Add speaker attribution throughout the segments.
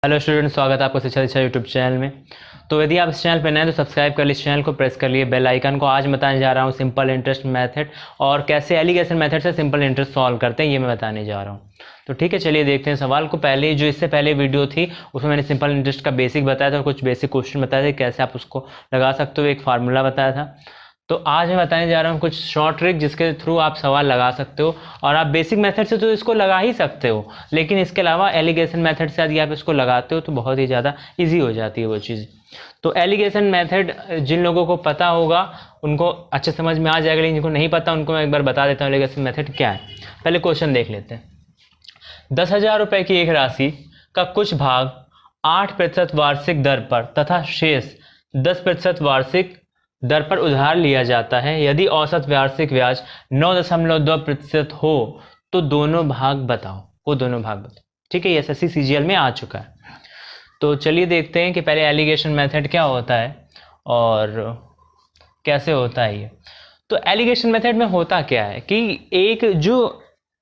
Speaker 1: Hello student, स्वागत है आपको शिक्षा दीक्षा यूट्यूब चैनल में। तो यदि आप इस चैनल पर नए हैं तो सब्सक्राइब कर लीजिए चैनल को, प्रेस कर लिए बेल आइकन को। आज बताने जा रहा हूँ सिंपल इंटरेस्ट मेथड और कैसे एलिगेशन मेथड से सिंपल इंटरेस्ट सॉल्व करते हैं, ये मैं बताने जा रहा हूँ। तो ठीक है, चलिए देखते हैं सवाल को। पहले जो इससे पहले वीडियो थी उसमें मैंने सिंपल इंटरेस्ट का बेसिक बताया था और कुछ बेसिक क्वेश्चन बताए थे कैसे आप उसको लगा सकते हो, एक फार्मूला बताया था। तो आज मैं बताने जा रहा हूँ कुछ शॉर्ट ट्रिक जिसके थ्रू आप सवाल लगा सकते हो। और आप बेसिक मेथड से तो इसको लगा ही सकते हो, लेकिन इसके अलावा एलिगेशन मेथड से यदि आप इसको लगाते हो तो बहुत ही ज़्यादा इजी हो जाती है वो चीज़। तो एलिगेशन मेथड जिन लोगों को पता होगा उनको अच्छे समझ में आ जाएगा, लेकिन जिनको नहीं पता उनको मैं एक बार बता देता हूँ एलिगेशन मेथड क्या है। पहले क्वेश्चन देख लेते हैं। 10,000 रुपये की एक राशि का कुछ भाग 8% वार्षिक दर पर तथा शेष 10% वार्षिक दर पर उधार लिया जाता है। यदि औसत वार्षिक ब्याज 9.2% हो तो दोनों भाग बताओ। वो दोनों भाग बताओ, ठीक है। ये एसएससी सीजीएल में आ चुका है। तो चलिए देखते हैं कि पहले एलिगेशन मेथड क्या होता है और कैसे होता है ये। तो एलिगेशन मेथड में होता क्या है कि एक जो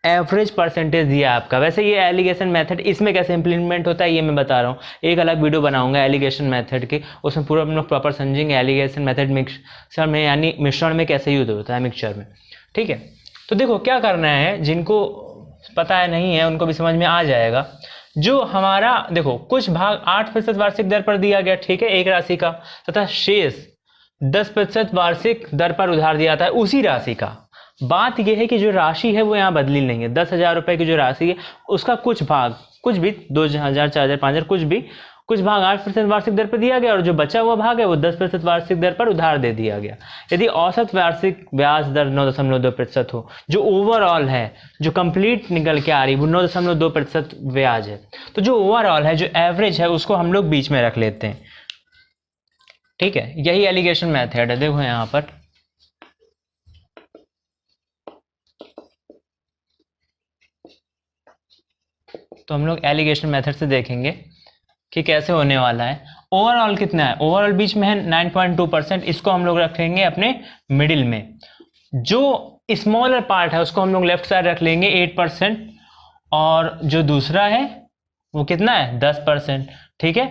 Speaker 1: एवरेज परसेंटेज दिया है आपका, वैसे ये एलिगेशन मेथड इसमें कैसे इंप्लीमेंट होता है ये मैं बता रहा हूँ। एक अलग वीडियो बनाऊंगा एलिगेशन मेथड की, उसमें पूरा हम लोग प्रॉपर समझेंगे एलिगेशन मेथड मिक्सचर में, यानी मिश्रण में कैसे यूज होता है मिक्सचर में, ठीक है। तो देखो क्या करना है, जिनको पता है नहीं है उनको भी समझ में आ जाएगा। जो हमारा देखो कुछ भाग 8% वार्षिक दर पर दिया गया, ठीक है, एक राशि का, तथा शेष 10% वार्षिक दर पर उधार दिया था उसी राशि का। बात यह है कि जो राशि है वो यहाँ बदली नहीं है। 10,000 रुपये की जो राशि है उसका कुछ भाग, कुछ भी 2,000, 4,000, 5,000, कुछ भाग 8% वार्षिक दर पर दिया गया और जो बचा हुआ भाग है वो 10% वार्षिक दर पर उधार दे दिया गया। यदि औसत वार्षिक ब्याज दर 9.2% हो, जो ओवरऑल है, जो कंप्लीट निकल के आ रही वो 9.2% ब्याज है, तो जो ओवरऑल है, जो एवरेज है, उसको हम लोग बीच में रख लेते हैं, ठीक है। यही एलिगेशन मेथड है। देखो यहाँ पर तो हम लोग एलिगेशन मेथड से देखेंगे कि कैसे होने वाला है। ओवरऑल कितना है, ओवरऑल बीच में है 9.2%, इसको हम लोग रखेंगे अपने मिडिल में। जो स्मॉलर पार्ट है उसको हम लोग लेफ्ट साइड रख लेंगे 8%, और जो दूसरा है वो कितना है 10%, ठीक है।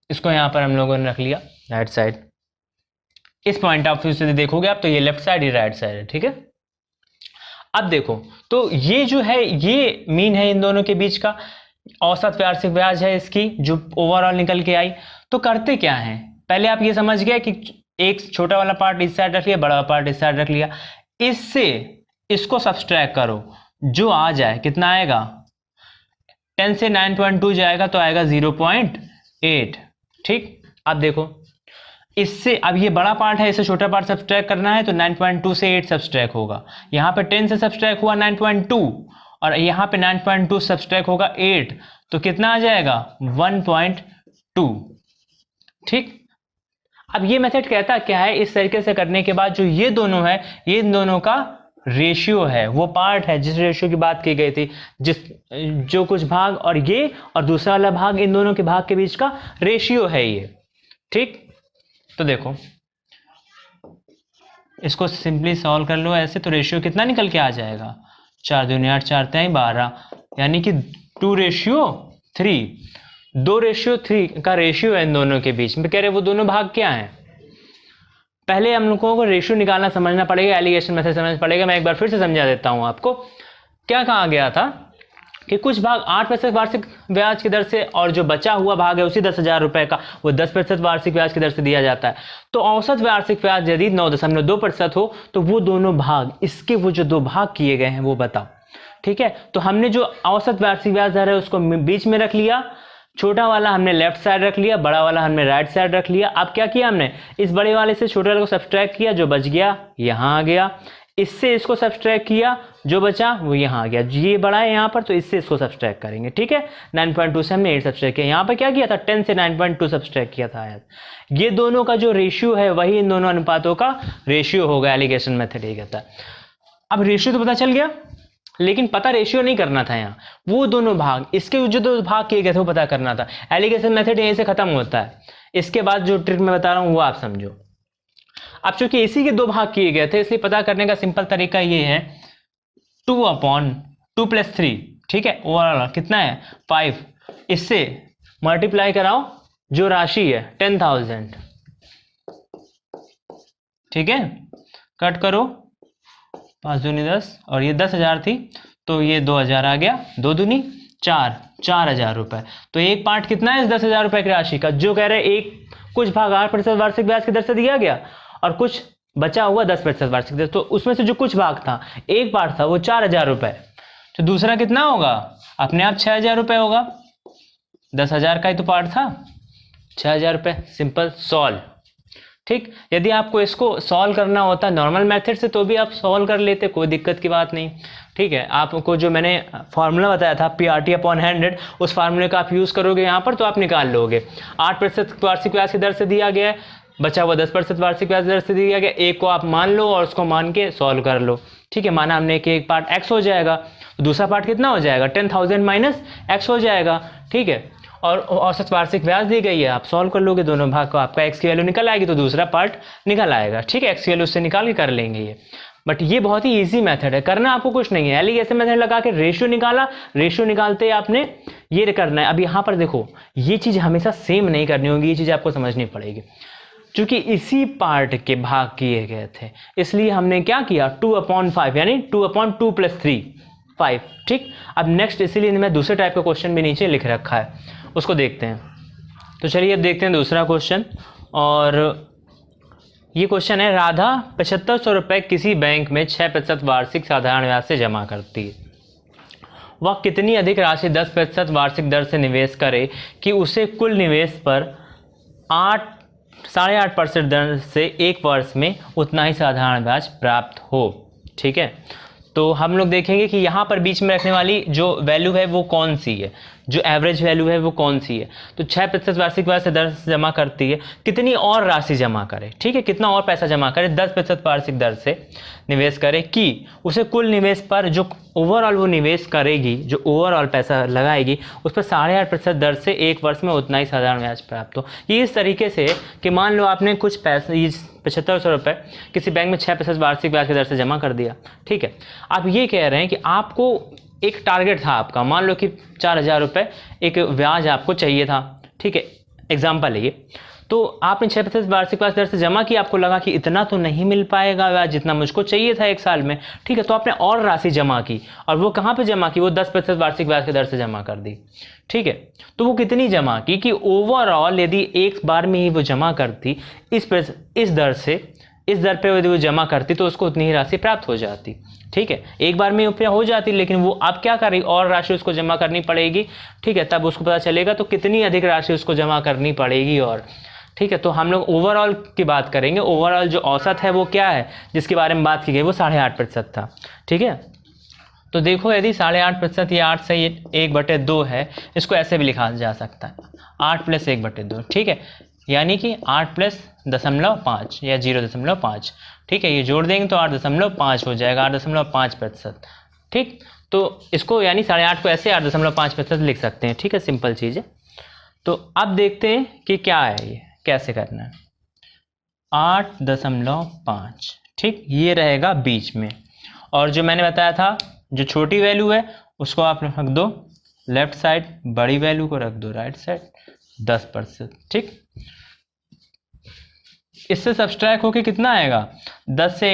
Speaker 1: इसको यहाँ पर हम लोगों ने रख लिया राइट साइड। इस पॉइंट ऑफ व्यू से देखोगे आप तो ये लेफ्ट साइड, ये राइट साइड है, ठीक है। अब देखो तो ये जो है ये मीन है इन दोनों के बीच का, औसत वार्षिक ब्याज है इसकी जो ओवरऑल निकल के आई। तो करते क्या है, पहले आप ये समझ गए कि एक छोटा वाला पार्ट इस साइड रख लिया, बड़ा वाला पार्ट इस साइड रख लिया। इससे इसको सब्सट्रैक्ट करो, जो आ जाए कितना आएगा, 10 से 9.2 जाएगा तो आएगा 0.8, ठीक। अब देखो इससे, अब ये बड़ा पार्ट है, इससे छोटा पार्ट सब्सट्रैक्ट करना है तो 9.2 से 8 सब्सट्रैक्ट होगा। यहाँ पे 10 से सब्सट्रैक्ट हुआ 9.2 और यहाँ पे 9.2 सब्सट्रैक्ट होगा 8, तो कितना आ जाएगा 1.2, ठीक। अब ये मेथड कहता क्या है, इस तरीके से करने के बाद जो ये दोनों है, ये इन दोनों का रेशियो है, वो पार्ट है जिस रेशियो की बात की गई थी, जिस जो कुछ भाग और ये और दूसरा वाला भाग, इन दोनों के भाग के बीच का रेशियो है ये, ठीक। तो देखो इसको सिंपली सॉल्व कर लो ऐसे, तो रेशियो कितना निकल के आ जाएगा, 4 दूनी 8, 4 तिहाई 12, यानी कि 2:3, 2:3 का रेशियो है इन दोनों के बीच में। कह रहे वो दोनों भाग क्या हैं, पहले हम लोगों को रेशियो निकालना समझना पड़ेगा, एलिगेशन मेथड समझना पड़ेगा। मैं एक बार फिर से समझा देता हूं आपको। क्या कहा गया था कि कुछ भाग 8% वार्षिक ब्याज की दर से और जो बचा हुआ भाग है उसी 10,000 रुपए का वो 10% वार्षिक ब्याज की दर से दिया जाता है। तो औसत वार्षिक ब्याज यदि 9.2% हो तो वो दोनों भाग, इसके वो जो दो भाग किए गए हैं वो बताओ, ठीक है। तो हमने जो औसत वार्षिक ब्याज दर है उसको बीच में रख लिया, छोटा वाला हमने लेफ्ट साइड रख लिया, बड़ा वाला हमने राइट साइड रख लिया। अब क्या किया हमने, इस बड़े वाले से छोटे वाले को सब्सट्रैक्ट किया, जो बच गया यहाँ आ गया। इससे इसको सब्सट्रैक्ट किया, जो बचा वो यहाँ आ गया। ये बड़ा है यहाँ पर तो इससे इसको सब्सट्रैक्ट करेंगे, ठीक है। 9.2 से हमने 8 सब्सट्रैक्ट किया। यहाँ पर क्या किया था, 10 से 9.2 सब्सट्रैक्ट किया था। ये दोनों का जो रेशियो है वही इन दोनों अनुपातों का रेशियो होगा। एलिगेशन मेथड ये कहता है। अब रेशियो तो पता चल गया, लेकिन पता रेशियो नहीं करना था यहाँ, वो दोनों भाग, इसके जो दो भाग किए गए थे वो पता करना था। एलिगेशन मेथड यहीं से खत्म होता है। इसके बाद जो ट्रिक मैं बता रहा हूँ वो आप समझो। अब चूंकि इसी के दो भाग किए गए थे इसलिए पता करने का सिंपल तरीका ये है, 2/2 + 3, ठीक है। ओवरऑल कितना है 5, इससे मल्टीप्लाई कराओ जो राशि है 10,000, ठीक है, कट करो 5 दूनी 10 और ये 10,000 थी तो ये 2,000 आ गया, 2 दूनी 4, 4,000 रुपए। तो एक पार्ट कितना है इस 10,000 रुपए की राशि का, जो कह रहे हैं एक कुछ भाग 8% वार्षिक ब्याज की दर से दिया गया और कुछ बचा हुआ 10% वार्षिक दर, तो उसमें से जो कुछ भाग था, एक पार्ट था वो 4,000 रुपए, तो दूसरा कितना होगा, अपने आप 6,000 रुपए होगा, 10,000 का ही तो पार्ट था, 6,000 रुपए। Simple solve. ठीक, यदि आपको इसको सॉल्व करना होता नॉर्मल मेथड से तो भी आप सॉल्व कर लेते, कोई दिक्कत की बात नहीं। ठीक है, आपको जो मैंने फार्मूला बताया था PRT/100, उस फार्मूले का आप यूज़ करोगे यहाँ पर तो आप निकाल लोगे। 8% वार्षिक ब्याज की दर से दिया गया है, बचा हुआ 10% वार्षिक ब्याज दर से दिया गया, एक को आप मान लो और उसको मान के सॉल्व कर लो। ठीक है, माना हमने कि एक पार्ट x हो जाएगा, दूसरा पार्ट कितना हो जाएगा, 10,000 माइनस x हो जाएगा। ठीक है, और औसत वार्षिक ब्याज दी गई है, आप सॉल्व कर लोगे दोनों भाग को, आपका x की वैल्यू निकल आएगी तो दूसरा पार्ट निकल आएगा। ठीक है, x की वैल्यू उससे निकाल के कर लेंगे ये। बट ये बहुत ही इजी मेथड है, करना आपको कुछ नहीं है, एलिगेशन मेथड लगा के रेशियो निकाला, रेशियो निकालते आपने ये करना है। अब यहाँ पर देखो, ये चीज़ हमेशा सेम नहीं करनी होगी, ये चीज़ आपको समझनी पड़ेगी। चूंकि इसी पार्ट के भाग किए गए थे इसलिए हमने क्या किया, 2/5 यानी 2/2 + 3 5। ठीक, अब नेक्स्ट इसीलिए मैं दूसरे टाइप का क्वेश्चन भी नीचे लिख रखा है, उसको देखते हैं। तो चलिए अब देखते हैं दूसरा क्वेश्चन, और ये क्वेश्चन है, राधा 7,500 रुपये किसी बैंक में 6% वार्षिक साधारण ब्याज से जमा करती है, वह कितनी अधिक राशि 10% वार्षिक दर से निवेश करे कि उसे कुल निवेश पर 8.5% दर से एक वर्ष में उतना ही साधारण ब्याज प्राप्त हो। ठीक है, तो हम लोग देखेंगे कि यहाँ पर बीच में रखने वाली जो वैल्यू है वो कौन सी है, जो एवरेज वैल्यू है वो कौन सी है। तो 6% वार्षिक ब्याज से दर से जमा करती है, कितनी और राशि जमा करे, ठीक है, कितना और पैसा जमा करे, 10% वार्षिक दर से निवेश करे कि उसे कुल निवेश पर जो ओवरऑल वो निवेश करेगी, जो ओवरऑल पैसा लगाएगी उस पर 8.5% दर से एक वर्ष में उतना ही साधारण ब्याज प्राप्त हो। ये इस तरीके से कि मान लो आपने कुछ पैसे 7,500 रुपये किसी बैंक में 6% वार्षिक ब्याज की दर से जमा कर दिया। ठीक है, आप ये कह रहे हैं कि आपको एक टारगेट था आपका, मान लो कि 4,000 रुपये एक ब्याज आपको चाहिए था। ठीक है, एग्जाम्पल है ये, तो आपने 6% वार्षिक ब्याज दर से जमा किया, आपको लगा कि इतना तो नहीं मिल पाएगा ब्याज जितना मुझको चाहिए था एक साल में। ठीक है, तो आपने और राशि जमा की, और वो कहाँ पे जमा की, वो 10% वार्षिक ब्याज की दर से जमा कर दी। ठीक है, तो वो कितनी जमा की कि ओवरऑल यदि एक बार में ही वो जमा करती इस दर पे यदि वो जमा करती तो उसको उतनी ही राशि प्राप्त हो जाती। ठीक है, एक बार में रुपया हो जाती, लेकिन वो आप क्या कर रही, और राशि उसको जमा करनी पड़ेगी। ठीक है, तब उसको पता चलेगा तो कितनी अधिक राशि उसको जमा करनी पड़ेगी। और ठीक है, तो हम लोग ओवरऑल की बात करेंगे, ओवरऑल जो औसत है वो क्या है जिसके बारे में बात की गई, वो 8.5% था। ठीक है, तो देखो यदि 8.5% या 8 से 1/2 है, इसको ऐसे भी लिखा जा सकता है 8 + 1/2। ठीक है, यानी कि 8 + 0.5 या 0.5। ठीक है, ये जोड़ देंगे तो 8.5 हो जाएगा, 8.5%। ठीक, तो इसको यानी 8.5 को ऐसे 8.5% लिख सकते हैं। ठीक है, सिंपल चीज़ है। तो अब देखते हैं कि क्या है, ये कैसे करना है। 8.5, ठीक, ये रहेगा बीच में, और जो मैंने बताया था जो छोटी वैल्यू है उसको आप रख दो लेफ्ट साइड, बड़ी वैल्यू को रख दो राइट साइड, 10%। ठीक, इससे सब्सट्रैक्ट होके कितना आएगा, 10 से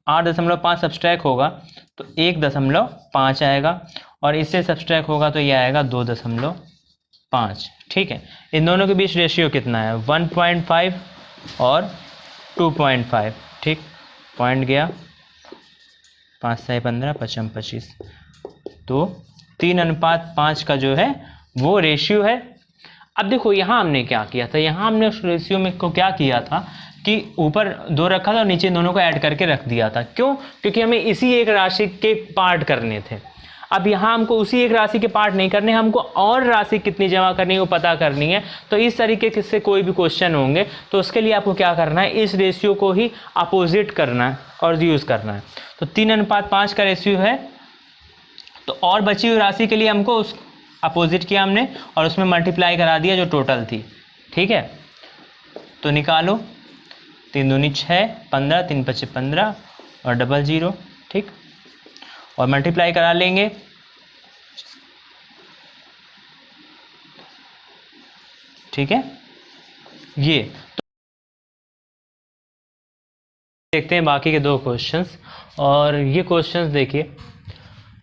Speaker 1: 8.5 सब्सट्रैक्ट होगा तो 1.5 आएगा, और इससे सब्सट्रैक्ट होगा तो ये आएगा 2.5। ठीक है, इन दोनों के बीच रेशियो कितना है, 1.5 और 2.5। ठीक, पॉइंट गया, 5 से 15, 5 25, तो 3:5 का जो है वो रेशियो है। अब देखो यहाँ हमने क्या किया था, यहाँ हमने उस रेशियो में को क्या किया था कि ऊपर 2 रखा था और नीचे दोनों को ऐड करके रख दिया था। क्यों, क्योंकि हमें इसी एक राशि के पार्ट करने थे। अब यहाँ हमको उसी एक राशि के पार्ट नहीं करने, हमको और राशि कितनी जमा करनी है वो पता करनी है। तो इस तरीके से कोई भी क्वेश्चन होंगे तो उसके लिए आपको क्या करना है, इस रेशियो को ही अपोजिट करना है और यूज़ करना है। तो 3:5 का रेशियो है, तो और बची हुई राशि के लिए हमको उस अपोजिट किया हमने और उसमें मल्टीप्लाई करा दिया जो टोटल थी। ठीक है, तो निकालो, 3 दूनी 6, 15, 3 5 15 और 00। ठीक, और मल्टीप्लाई करा लेंगे ठीक है। ये देखते हैं बाकी के 2 क्वेश्चंस। और ये क्वेश्चंस देखिए,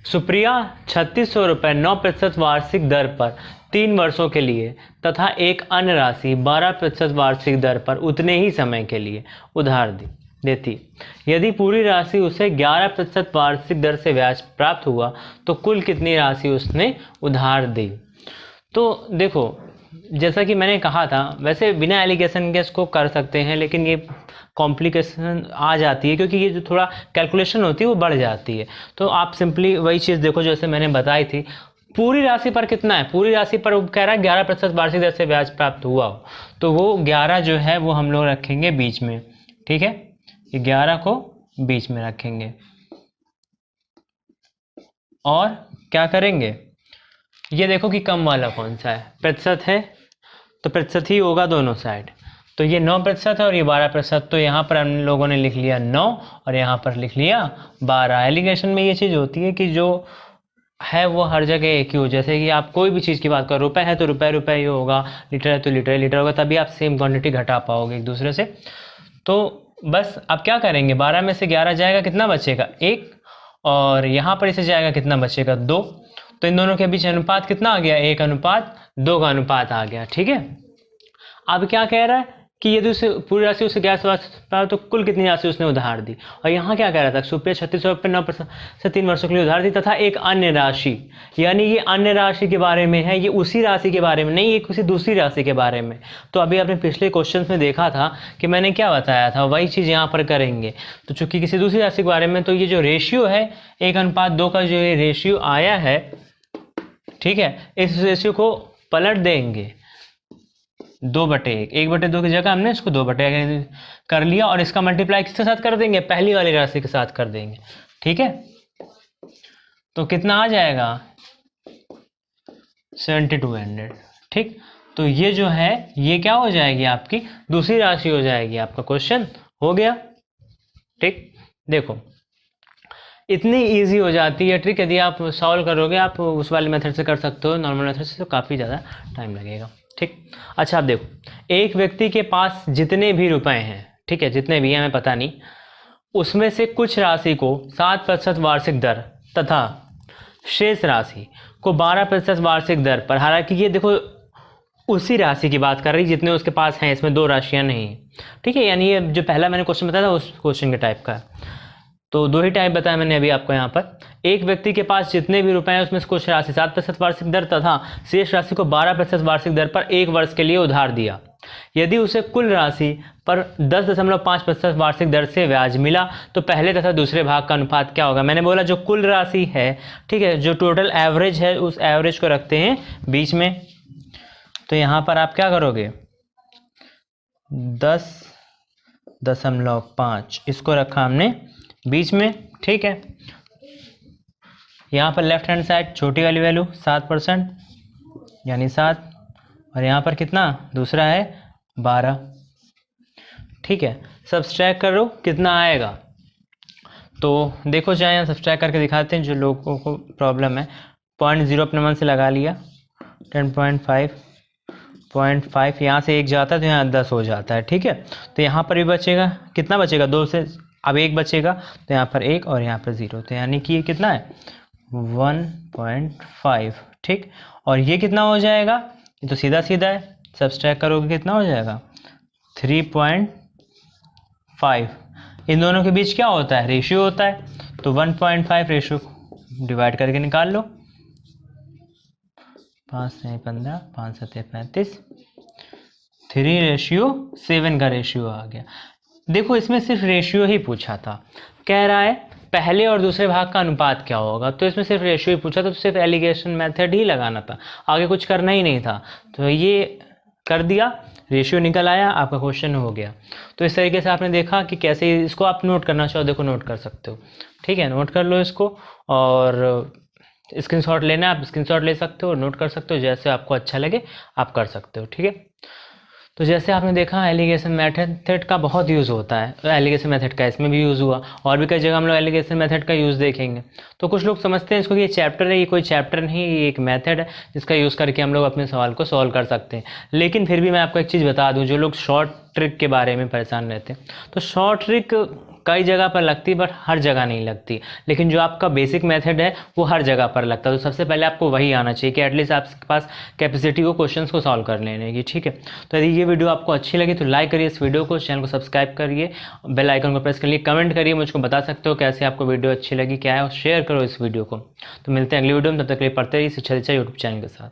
Speaker 1: सुप्रिया 3600 रुपये 9% वार्षिक दर पर 3 वर्षों के लिए तथा एक अन्य राशि 12% वार्षिक दर पर उतने ही समय के लिए उधार देती। यदि पूरी राशि उसे 11% वार्षिक दर से ब्याज प्राप्त हुआ तो कुल कितनी राशि उसने उधार दी। तो देखो, जैसा कि मैंने कहा था, वैसे बिना एलिगेशन के इसको कर सकते हैं, लेकिन ये कॉम्प्लिकेशन आ जाती है क्योंकि ये जो थोड़ा कैलकुलेशन होती है वो बढ़ जाती है। तो आप सिंपली वही चीज़ देखो जैसे मैंने बताई थी, पूरी राशि पर कितना है, पूरी राशि पर वो कह रहा है 11% वार्षिक दर से ब्याज प्राप्त हुआ हो, तो वो 11 जो है वो हम लोग रखेंगे बीच में, ठीक है। ये 11 को बीच में रखेंगे और क्या करेंगे, ये देखो कि कम वाला कौन सा है, प्रतिशत है, तो प्रतिशत ही होगा दोनों साइड। तो ये 9% है और ये 12%, तो यहाँ पर हम लोगों ने लिख लिया 9 और यहाँ पर लिख लिया 12। एलिगेशन में ये चीज़ होती है कि जो है वो हर जगह एक ही हो, जैसे कि आप कोई भी चीज़ की बात करो, रुपए है तो रुपए ही होगा, लीटर है तो लीटर होगा, तभी आप सेम क्वांटिटी घटा पाओगे एक दूसरे से। तो बस अब क्या करेंगे, 12 में से 11 जाएगा, कितना बचेगा 1, और यहाँ पर इसे जाएगा, कितना बचेगा 2। तो इन दोनों के बीच अनुपात कितना आ गया, 1:2 का अनुपात आ गया, ठीक है। अब क्या कह रहा है कि यदि उसे पूरी राशि उसे 11 तो कुल कितनी राशि उसने उधार दी। और यहाँ क्या कह रहा था, सुप्रिया 3600 रुपये 9% से 3 वर्षों के लिए उधार दी तथा एक अन्य राशि, यानी ये अन्य राशि के बारे में है, ये उसी राशि के बारे में नहीं, ये किसी दूसरी राशि के बारे में। तो अभी आपने पिछले क्वेश्चन में देखा था कि मैंने क्या बताया था, वही चीज़ यहाँ पर करेंगे। तो चूंकि किसी दूसरी राशि के बारे में, तो ये जो रेशियो है 1:2 का जो ये रेशियो आया है, ठीक है, इस रेशियो को पलट देंगे 2/1, 1/2 की जगह हमने इसको 2/1 कर लिया और इसका मल्टीप्लाई किसके साथ कर देंगे, पहली वाली राशि के साथ कर देंगे, ठीक है। तो कितना आ जाएगा 7200, ठीक। तो ये जो है ये क्या हो जाएगी, आपकी दूसरी राशि हो जाएगी। आपका क्वेश्चन हो गया, ठीक। देखो इतनी इजी हो जाती है ट्रिक, यदि आप सॉल्व करोगे, आप उस वाले मेथड से कर सकते हो, नॉर्मल मेथड से तो काफ़ी ज़्यादा टाइम लगेगा, ठीक। अच्छा आप देखो, एक व्यक्ति के पास जितने भी रुपए हैं, ठीक है, जितने भी हैं हमें पता नहीं, उसमें से कुछ राशि को 7% वार्षिक दर तथा शेष राशि को 12% वार्षिक दर पर, हालांकि ये देखो उसी राशि की बात कर रही जितने उसके पास हैं, इसमें 2 राशियां नहीं, ठीक है। यानी ये जो पहला मैंने क्वेश्चन बताया था उस क्वेश्चन के टाइप का है। तो 2 ही टाइप बताया मैंने अभी आपको। यहाँ पर एक व्यक्ति के पास जितने भी रुपए हैं उसमें से कुछ राशि 7% वार्षिक दर तथा शेष राशि को 12% वार्षिक दर पर 1 वर्ष के लिए उधार दिया। यदि उसे कुल राशि पर 10.5% वार्षिक दर से ब्याज मिला तो पहले तथा दूसरे भाग का अनुपात क्या होगा। मैंने बोला जो कुल राशि है, ठीक है, जो टोटल एवरेज है उस एवरेज को रखते हैं बीच में। तो यहाँ पर आप क्या करोगे, 10.5 इसको रखा हमने बीच में, ठीक है। यहाँ पर लेफ्ट हैंड साइड छोटी वाली वैल्यू 7% यानी 7, और यहाँ पर कितना दूसरा है 12, ठीक है। सब्सट्रैक्ट करो कितना आएगा, तो देखो चाहे यहाँ सब्सट्रैक्ट करके दिखाते हैं जो लोगों को प्रॉब्लम है। 0.0 अपने मन से लगा लिया, 10.5 0.5 यहाँ से 1 जाता है तो यहाँ 10 हो जाता है, ठीक है। तो यहाँ पर भी बचेगा, कितना बचेगा 2 से अब 1 बचेगा, तो यहाँ पर 1 और यहाँ पर 0, तो यानी कि ये कितना है 1.5, ठीक। और ये कितना हो जाएगा, ये तो सीधा सीधा है, सब्सट्रैक्ट करोगे कितना हो जाएगा 3.5। इन दोनों के बीच क्या होता है, रेशियो होता है, तो 1.5 रेशियो डिवाइड करके निकाल लो, 5 से 15, 5 से 35, 3:7 का रेशियो आ गया। देखो इसमें सिर्फ रेशियो ही पूछा था, कह रहा है पहले और दूसरे भाग का अनुपात क्या होगा, तो इसमें सिर्फ रेशियो ही पूछा था, तो सिर्फ एलिगेशन मेथड ही लगाना था, आगे कुछ करना ही नहीं था। तो ये कर दिया, रेशियो निकल आया, आपका क्वेश्चन हो गया। तो इस तरीके से आपने देखा कि कैसे इसको आप नोट करना चाहो, देखो नोट कर सकते हो, ठीक है, नोट कर लो इसको, और स्क्रीनशॉट लेना आप स्क्रीनशॉट ले सकते हो, नोट कर सकते हो, जैसे आपको अच्छा लगे आप कर सकते हो, ठीक है। तो जैसे आपने देखा एलिगेशन मेथड का बहुत यूज़ होता है, तो एलिगेशन मेथड का इसमें भी यूज़ हुआ, और भी कई जगह हम लोग एलिगेशन मेथड का यूज़ देखेंगे। तो कुछ लोग समझते हैं इसको कि ये चैप्टर है, ये कोई चैप्टर नहीं, ये एक मेथड है जिसका यूज़ करके हम लोग अपने सवाल को सॉल्व कर सकते हैं। लेकिन फिर भी मैं आपको एक चीज़ बता दूँ, जो लोग शॉर्ट ट्रिक के बारे में परेशान रहते हैं, तो शॉर्ट ट्रिक कई जगह पर लगती है बट हर जगह नहीं लगती, लेकिन जो आपका बेसिक मेथड है वो हर जगह पर लगता है। तो सबसे पहले आपको वही आना चाहिए कि एटलीस्ट आपके पास कैपेसिटी हो क्वेश्चंस को सॉल्व कर लेने की, ठीक है। तो यदि ये वीडियो आपको अच्छी लगी तो लाइक करिए इस वीडियो को, चैनल को सब्सक्राइब करिए, बेल आइकन को प्रेस करिए, कमेंट करिए, मुझको बता सकते हो कैसे आपको वीडियो अच्छी लगी क्या है, और शेयर करो इस वीडियो को। तो मिलते हैं अगली वीडियो में, तब तक के लिए पढ़ते रहिए शिक्षा यूट्यूब चैनल के साथ।